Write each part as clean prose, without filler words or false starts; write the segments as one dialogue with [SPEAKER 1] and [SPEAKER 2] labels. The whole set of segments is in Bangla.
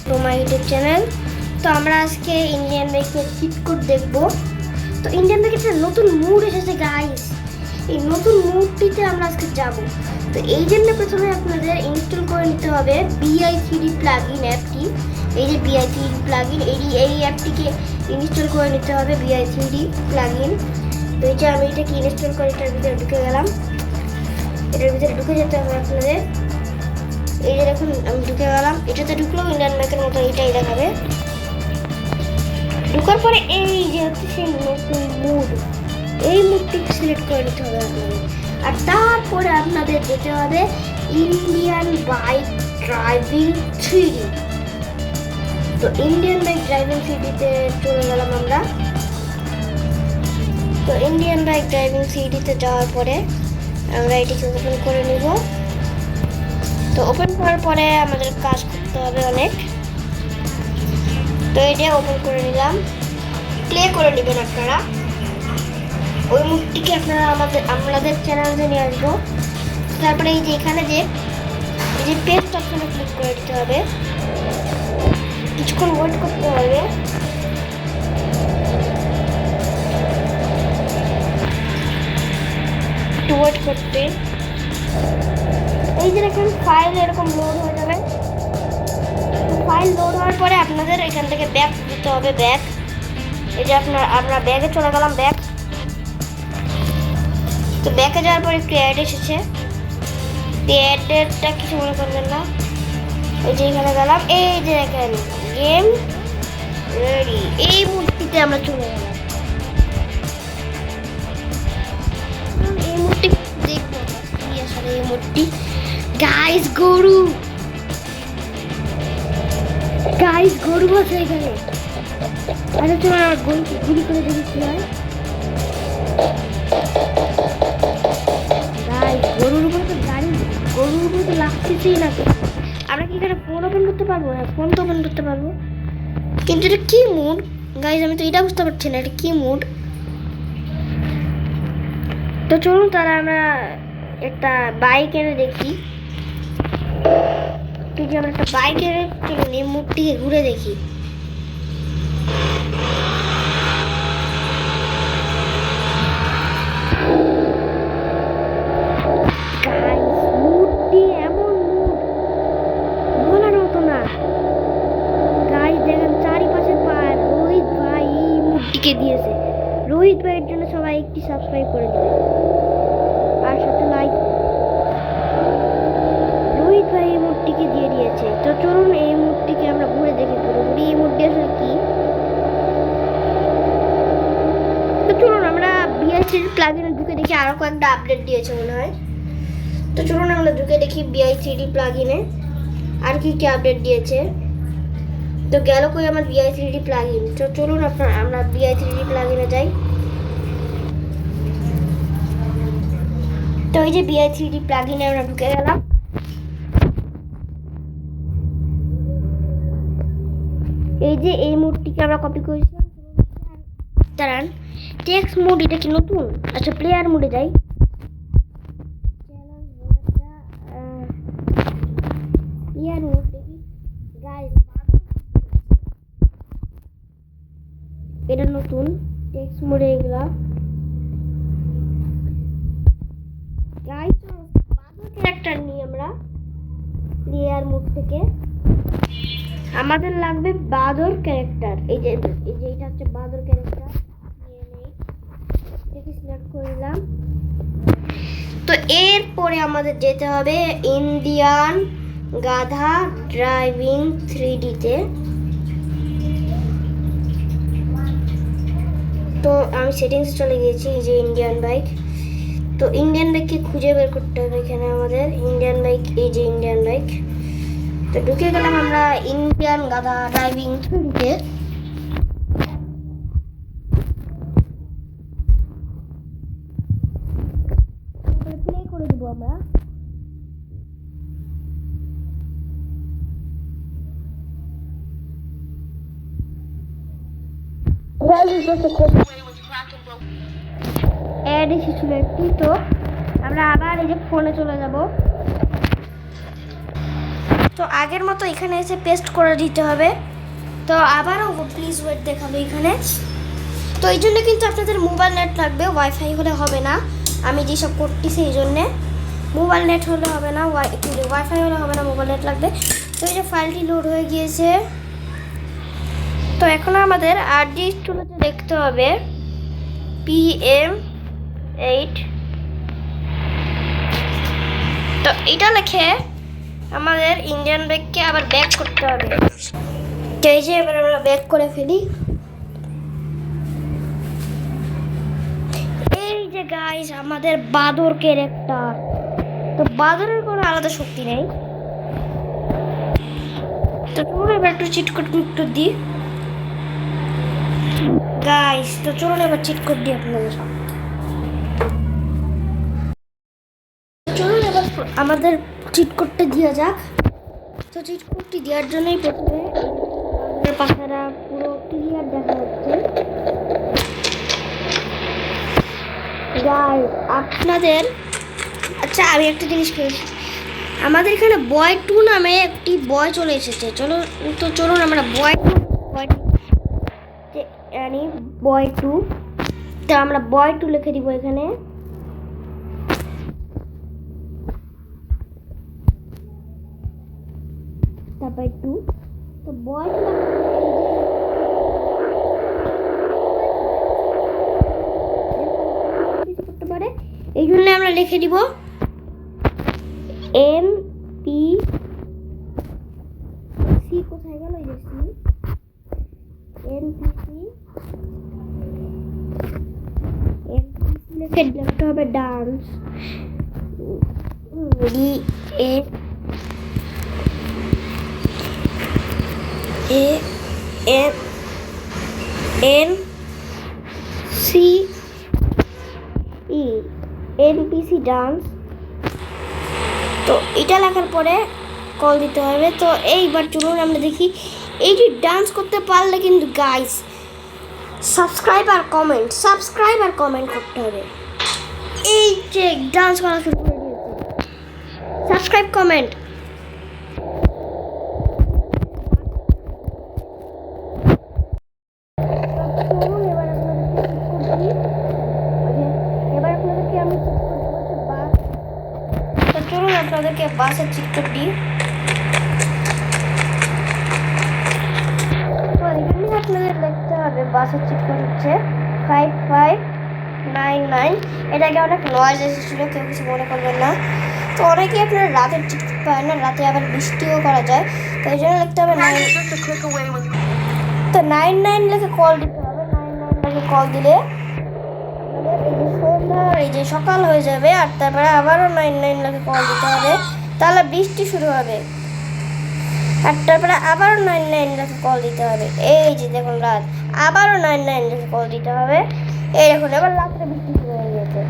[SPEAKER 1] To my YouTube channel. তো আমরা আজকে ইন্ডিয়ান বাইকের চিট কোড দেখবো। তো ইন্ডিয়ান বাইকের একটা নতুন মুড এসেছে গাইস, এই নতুন মুডটিতে আমরা আজকে যাব। তো এই জন্য প্রথমে আপনাদের ইনস্টল করে নিতে হবে BI3D প্লাগইন অ্যাপটি। এই যে BI3D প্লাগইন, এই অ্যাপটিকে ইনস্টল করে নিতে হবে, BI3D প্লাগইন। তো এই যে আমি এটাকে ইনস্টল করে এটার ভিতরে ঢুকে গেলাম। এটার ভিতরে ঢুকে যেতে হবে আপনাদের। এই যে দেখুন আমি ঢুকে গেলাম, এটাতে ঢুকলেও ইন্ডিয়ান বাইকের মতো এটাই দেখাবে। ঢুকার পরে এই যে হচ্ছে সেই নতুন মুড, এই মুডটি সিলেক্ট করে নিতে হবে আপনাদের। আর তারপরে আপনাদের যেতে হবে ইন্ডিয়ান বাইক ড্রাইভিং 3D। তো ইন্ডিয়ান বাইক ড্রাইভিং 3Dতে চলে গেলাম আমরা। তো ইন্ডিয়ান বাইক ড্রাইভিং 3Dতে যাওয়ার পরে আমরা এটিকে ওপেন করে নিব। তো ওপেন করার পরে আমাদের কাজ করতে হবে অনেক। তো এটা ওপেন করে নিলাম, প্লে করে নেবেন আপনারা। ওই মুডটিকে আপনারা আমাদের চ্যানেলে নিয়ে আসবো। তারপরে এই যে এখানে এই যে পেস্ট অপশনে ক্লিক করে দিতে হবে, কিছুক্ষণ ওয়েট করতে হবে। একটু ওয়েট করতে এই যে দেখুন ফাইল এরকম লোড হয়ে যাবে। ফাইল লোড হওয়ার পরে আপনাদের এখান থেকে ব্যাক দিতে হবে, ব্যাক। এই যে আমরা ব্যাগে চলে গেলাম, ব্যাক। তো ব্যাকে যাওয়ার পরে একটু অ্যাড এসেছে, অ্যাডটা কিছু মনে করবেন না। এই যে এখানে গেলাম, এই যে দেখেন গেম রেডি, এই মুডটিতে আমরা চলে গেলাম। এই মুডটি দেখবো কি আসলে এই মুডটি। গাইস গরু আছে এখানে। আরে চলো আর গুলি করে দেখি কি হয়। গাইস গরুর উপরে তো লাগতেছেই না। আমরা কি এখানে ফোন ওপেন করতে পারবো? হ্যাঁ, ফোন তো ওপেন করতে পারবো, কিন্তু এটা কি মুড গাইস? আমি তো এটা বুঝতে পারছি না এটা কি মুড। তো চলুন তারা আমরা একটা বাইক এনে দেখি। আমরা একটা বাইক এনে চলুন এই মুডটিকে ঘুরে দেখি। মুডটি এমন মুড বলার মতো না গাইস। দেখেন চারিপাশে পাহাড়। রোহিত ভাই এই মুডটিকে দিয়েছে। রোহিত ভাইয়ের জন্য সবাই একটি সাবস্ক্রাইব করে দেবে আর সাথে লাইক। রোহিত ভাই এই মুডটিকে দিয়ে দিয়েছে। তো চলুন এই মুডটিকে আমরা ঘুরে দেখি পুরোপুরি এই মুডটি আসলে কি। তো চলুন আমরা BI3D প্লাগইনে ঢুকে দেখি, আরো কয়েকটা আপডেট দিয়েছে মনে হয়। তো চলুন আমরা ঢুকে দেখি BI3D প্লাগইনে আর কি কি আপডেট দিয়েছে। তো গেল কই আমার BI3D প্লাগইন। তো চলুন আমরা BI3D প্লাগইনে যাই। তো এই যে BI3D প্লাগইনে আমরা ঢুকে গেলাম। এই যে এই মুডটিকে আমরা কপি করেছিলাম। দাঁড়ান, টেক্সট মুড এটা কি নতুন? আচ্ছা প্লেয়ার মুডে যাই। প্লেয়ার মুড দেখি গাইস, এটা নতুন টেক্সট মুডে এগুলা গাইস। বাদর ক্যারেক্টার নিয়ে আমরা প্লেয়ার মুড থেকে আমাদের লাগবে বাদর ক্যারেক্টার। এই যে এটা হচ্ছে বাদর ক্যারেক্টার, নিয়ে নেই, এটাকে সিলেক্ট করলাম। তো এরপরে আমাদের যেতে হবে ইন্ডিয়ান গাধা ড্রাইভিং 3Dতে। তো আমি সেটিংস চলে গিয়েছি, এই যে ইন্ডিয়ান বাইক। তো ইন্ডিয়ান বাইককে খুঁজে বের করতে হবে এখানে আমাদের। ইন্ডিয়ান বাইক, এই যে ইন্ডিয়ান বাইক। তো ঢুকে গেলাম আমরা ইন্ডিয়ান গাধা ড্রাইভিং 3Dতে। প্লে করে দেবো আমরা। অ্যাড এসেছিল একটি। তো আমরা আবার এই যে ফোনে চলে যাব। তো আগের মতো এখানে এসে পেস্ট করে দিতে হবে। তো আবারও প্লিজ ওয়েট দেখাবে এখানে। তো এই জন্য কিন্তু আপনাদের মোবাইল নেট লাগবে, ওয়াইফাই হলে হবে না। আমি যেসব করতেছি এই জন্যে মোবাইল নেট হলে হবে না, ওয়াইফাই হলে হবে না, মোবাইল নেট লাগবে। তো এই যে ফাইলটি লোড হয়ে গিয়েছে। তো এখন আমাদের আরডিএক্স দেখতে হবে PM8। তো এটা লিখে আমাদের ইন্ডিয়ান ব্যাগকে আবার ব্যাক করতে হবে। তো এই যে এবার আমরা ব্যাক করে ফেলি। এই যে গাইস আমাদের বাদর ক্যারেক্টার। তো বাদরের কোনো আলাদা শক্তি নেই। তো চলুন এবার একটু চিট কোড একটু দিই গাইস। তো চলুন এবার চিট কোড দিই আপনাদের। চলুন এবার আমাদের চিট কোডটা দেওয়া যাক। তো চিট কোডটি দেওয়ার জন্যই প্রথমে পাখাটা পুরো ক্লিয়ার দেখা হচ্ছে। গাইস আপনাদের আচ্ছা আমি একটা জিনিস খেয়েছি, আমাদের এখানে বয় 2 নামে একটি বয় চলে এসেছে। চলুন আমরা বয় 2 তো আমরা বয় 2 লিখে দিব এখানে। তারপরে 2 তো বয় করতে পারে, এই জন্য আমরা লিখে দিব MPC। কোথায় গেল এই যে MPC লিখে লিখতে হবে ডান্স NPC ডান্স। তো এটা লেখার পরে কল দিতে হবে। তো এইবার চলুন আমরা দেখি এই যে ডান্স করতে পারলে কিন্তু গাইস সাবস্ক্রাইব আর কমেন্ট করতে হবে। এই যে ডান্স করা শুরু করে দিয়েছে, সাবস্ক্রাইব কমেন্ট। আপনাদেরকে বাসের চিট কোড দিই। তো এখানে আপনাদের লিখতে হবে বাসের চিট কোড হচ্ছে 5599। এটাকে অনেক নয়েজ এসেছিল, কেউ কিছু মনে করবেন না। তো অনেকেই আপনারা রাতের চিট কোড পায় না, রাতে আবার বৃষ্টিও করা যায়। তো এই জন্য লিখতে হবে 9। তো 99 লিখে কল দিতে হবে। 99 লিখে কল দিলে এই যে সন্ধ্যা এই যে সকাল হয়ে যাবে। আর তারপরে আবারও 99 লিখে কল দিতে হবে, তাহলে বৃষ্টি শুরু হবে। আর তারপরে আবারও 99 লিখে কল দিতে হবে। এই যে দেখুন রাত, আবারও 99 লিখে কল দিতে হবে। এই দেখুন এবার রাত্রে বৃষ্টি শুরু হয়ে গেছে।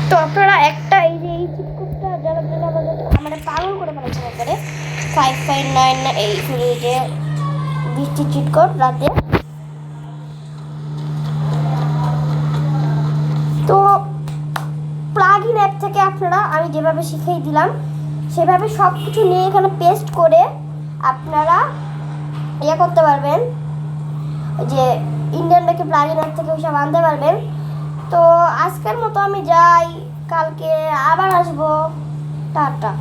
[SPEAKER 1] তো আপনারা একটা এই যে এই চিট কোডটা যারা আমাদের পাগল করে ফেলেছে একেবারে 5599 এই যে বৃষ্টির চিট কোড রাতে। তো প্লাগইন অ্যাপ থেকে আপনারা আমি যেভাবে শিখিয়ে দিলাম সেভাবে সব কিছু নিয়ে এখানে পেস্ট করে আপনারা ইয়ে করতে পারবেন, যে ইন্ডিয়ান ব্যাংকের প্লাগইন অ্যাপ থেকে ওইসব আনতে পারবেন। তো আজকের মতো আমি যাই, কালকে আবার আসবো। টাটা।